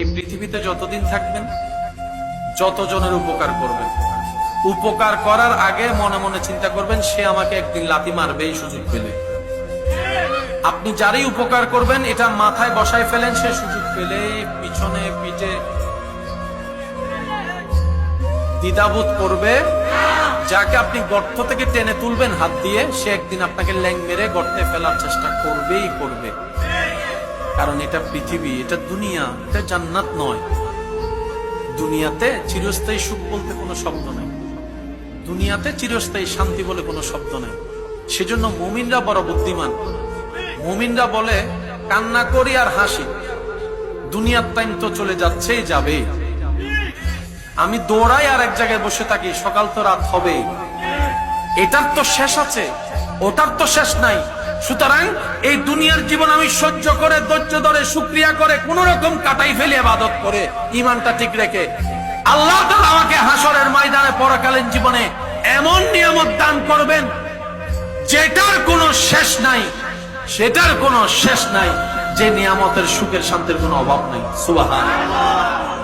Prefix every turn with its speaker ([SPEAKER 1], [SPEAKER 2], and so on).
[SPEAKER 1] এই পৃথিবীতে যতদিন থাকবেন যতজনের উপকার করবেন, উপকার করার আগে মনে মনে চিন্তা করবেন সে আমাকে একদিন লাথি মারবে এই সুযোগ পেলে। আপনি যারই উপকার করবেন এটা মাথায় বসায় ফেলেন, সে সুযোগ পেলে পিছনে পিঠে দ্বিধাবোধ করবে। যাকে আপনি গর্ত থেকে টেনে তুলবেন হাত দিয়ে, সে একদিন আপনাকে ল্যাং মেরে গর্তে ফেলার চেষ্টা করবেই করবে। কারণ এটা পৃথিবী, এটা দুনিয়া, এটা জান্নাত নয়। দুনিয়াতে চিরস্থায়ী সুখ বলতে কোনো শব্দ নেই, দুনিয়াতে চিরস্থায়ী শান্তি বলে কোনো শব্দ নেই। সেজন্য মুমিনরা বড় বুদ্ধিমান। মুমিনরা বলে কান্না করি আর হাসি, দুনিয়ার টাইম তো চলে যাচ্ছেই যাবে। আমি দৌড়াই আর এক জায়গায় বসে থাকি, সকাল তো রাত হবে, এটার তো শেষ আছে, ওটার তো শেষ নাই। সুতরাং এই দুনিয়ার জীবন আমি সহ্য করে, ধৈর্য ধরে, শুকরিয়া করে, কোন রকম কাটাই ফেলে, ইবাদত করে, ইমানটা ঠিক রেখে আল্লাহ তাআলা আমাকে হাসরের ময়দানে পরকালীন জীবনে এমন নিয়ামত দান করবেন যেটার কোনো শেষ নাই, সেটার কোনো শেষ নাই, যে নিয়ামতের সুখের শান্তির কোনো অভাব নাই। সুবহানাল্লাহ।